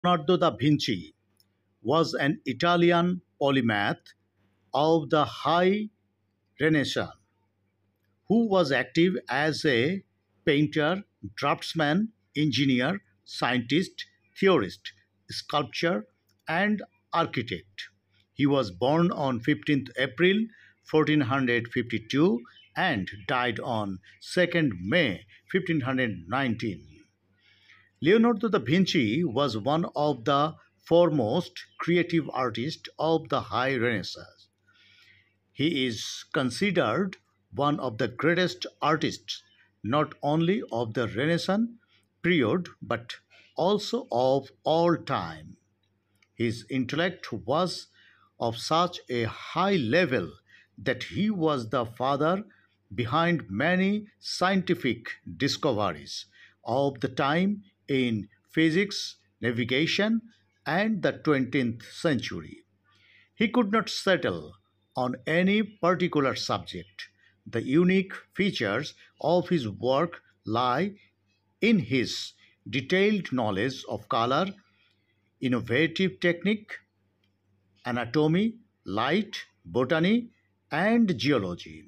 Leonardo da Vinci was an Italian polymath of the High Renaissance who was active as a painter, draftsman, engineer, scientist, theorist, sculptor, and architect. He was born on 15th April 1452 and died on 2nd May 1519. Leonardo da Vinci was one of the foremost creative artists of the High Renaissance. He is considered one of the greatest artists not only of the Renaissance period but also of all time. His intellect was of such a high level that he was the father behind many scientific discoveries of the time in physics, navigation, and the 20th century. He could not settle on any particular subject. The unique features of his work lie in his detailed knowledge of color, innovative technique, anatomy, light, botany, and geology.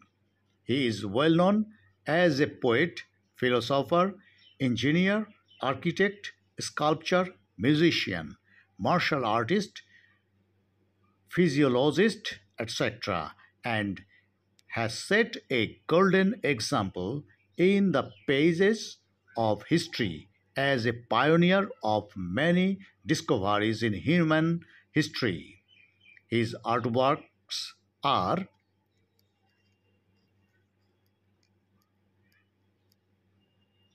He is well known as a poet, philosopher, engineer, architect, sculptor, musician, martial artist, physiologist, etc., and has set a golden example in the pages of history as a pioneer of many discoveries in human history. His artworks are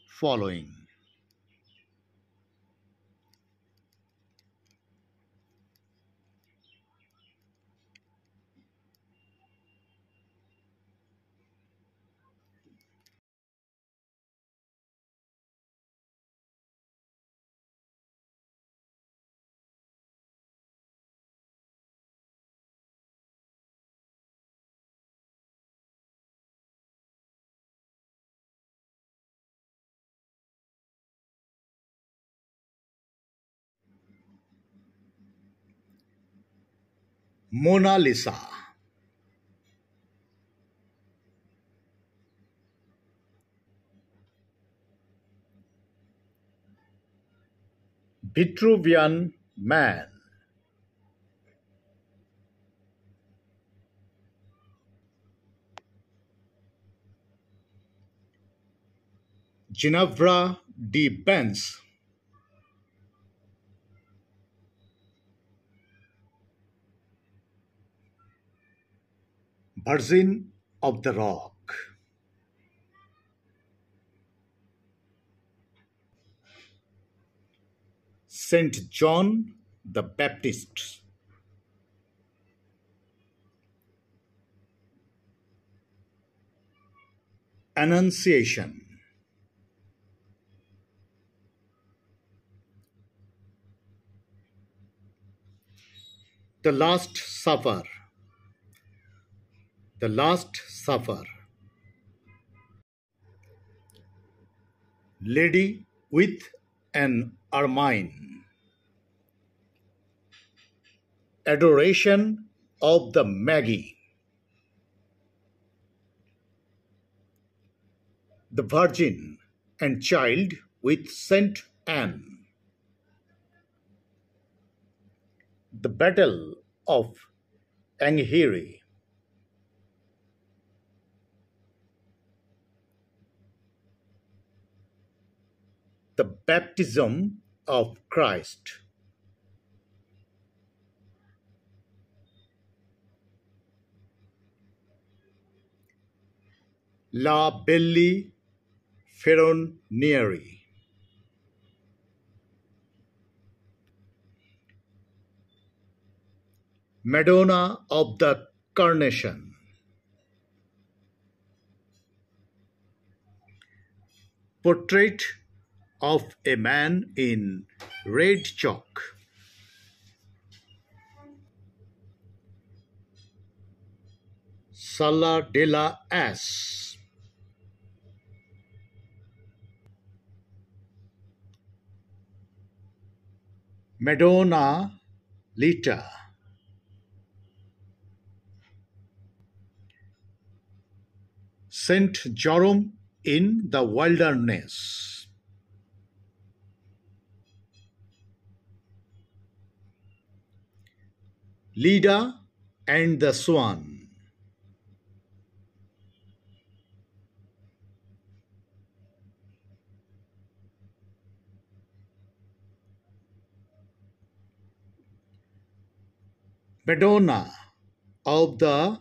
following. Mona Lisa, Vitruvian Man, Ginevra de Benz, Virgin of the Rock, Saint John the Baptist, Annunciation, The Last Supper, The Last Supper, Lady with an Ermine, Adoration of the Magi, the Virgin and Child with Saint Anne, the Battle of Anghiari, the Baptism of Christ, La Belle Ferronieri, Madonna of the Carnation, Portrait of a Man in Red Chalk, Sala della Ass, Madonna Lita, Saint Jerome in the Wilderness, Leda and the Swan, Madonna of the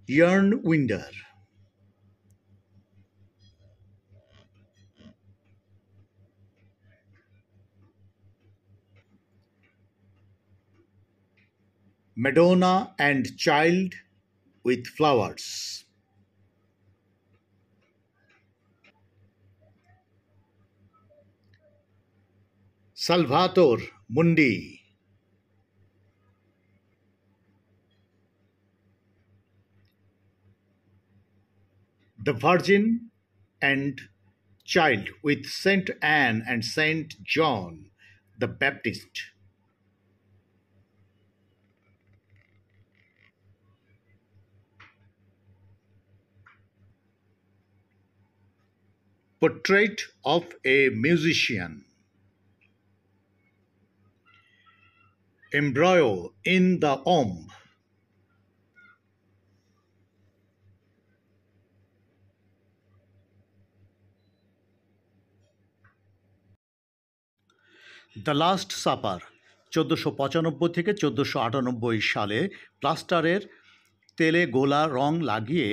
Yarnwinder, Madonna and Child with Flowers, Salvator Mundi, The Virgin and Child with Saint Anne and Saint John the Baptist, Portrait of a Musician, Embryo in the Womb, the last supper 1495 থেকে 1498 সালে প্লাস্টারের তেলে গোলা রং লাগিয়ে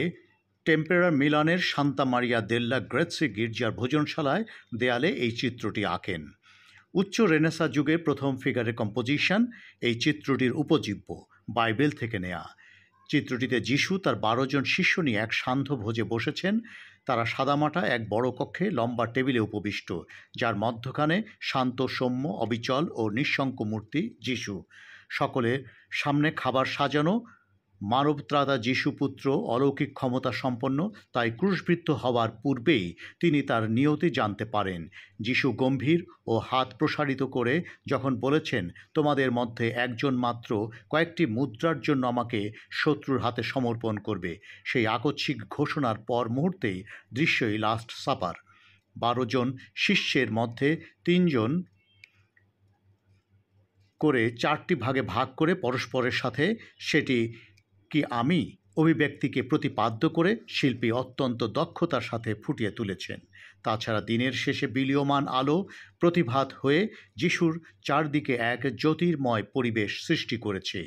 টেম্পেরার মিলানের Santa Maria দেল্লা গ্রেৎসি গির্জার ভোজনশালায় দেয়ালে এই চিত্রটি আঁকেন। উচ্চ রেনেসা যুগের প্রথম ফিগারের কম্পোজিশন এই চিত্রটির উপজীব্য, বাইবেল থেকে নেয়া। চিত্রটিতে যিশু তার 12 জন শিষ্য নিয়ে এক সান্ধ্য ভোজে বসেছেন। তারা সাদামাটা এক বড় কক্ষে লম্বা টেবিলে উপবিষ্ট, যার মধ্যখানে শান্ত, সৌম্য, অবিচল ও নিঃশঙ্ক মূর্তি যিশু। সকলের সামনে খাবার সাজানো। মানবত্রাতা যিশুপুত্র অলৌকিক ক্ষমতা সম্পন্ন, তাই ক্রুশবিদ্ধ হওয়ার পূর্বেই তিনি তার নিয়তি জানতে পারেন। যিশু গম্ভীর ও হাত প্রসারিত করে যখন বলেছেন, তোমাদের মধ্যে একজন মাত্র কয়েকটি মুদ্রার জন্য আমাকে শত্রুর হাতে সমর্পণ করবে, সেই আকস্মিক ঘোষণার পর মুহূর্তেই দৃশ্যই লাস্ট সাপার। 12 জন শিষ্যের মধ্যে 3 জন করে 4টি ভাগে ভাগ করে পরস্পরের সাথে সেটি কি আমি অভিব্যক্তিকে প্রতিপাদ্য করে শিল্পী অত্যন্ত দক্ষতার সাথে ফুটিয়ে তুলেছেন। তাছাড়া দিনের শেষে বিলীয়মান আলো প্রতিভাত হয়ে যিশুর চারদিকে এক জ্যোতির্ময় পরিবেশ সৃষ্টি করেছে।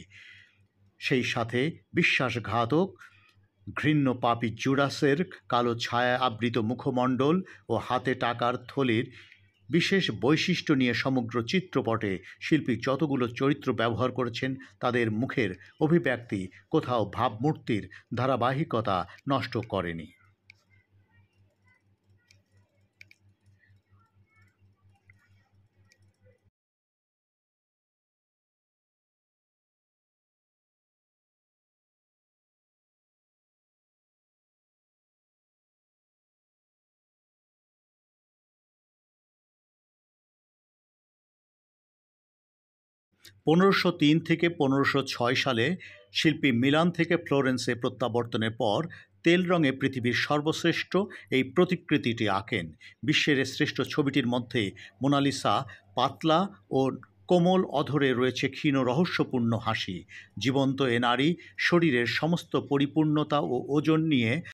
সেই সাথে বিশ্বাসঘাতক ঘৃণ্য পাপী জুডাসের কালো ছায়া আবৃত মুখমণ্ডল ও হাতে টাকার থলির বিশেষ বৈশিষ্ট্য নিয়ে সমগ্র চিত্রপটে শিল্পী যতগুলো চরিত্র ব্যবহার করেছেন, তাদের মুখের অভিব্যক্তি কোথাও ভাবমূর্তির ধারাবাহিকতা নষ্ট করেনি। (1503 থেকে 1506 সালে শিল্পী মিলান থেকে ফ্লোরেন্সে প্রত্যাবর্তনের পর তেল রঙে পৃথিবীর সর্বশ্রেষ্ঠ এই প্রতিকৃতিটি আঁকেন। বিশ্বের শ্রেষ্ঠ ছবিটির মধ্যে মোনালিসা পাতলা ও কোমল অধরে রয়েছে ক্ষীণ রহস্যপূর্ণ হাসি। জীবন্ত এ নারী শরীরের সমস্ত পরিপূর্ণতা ও ওজন নিয়ে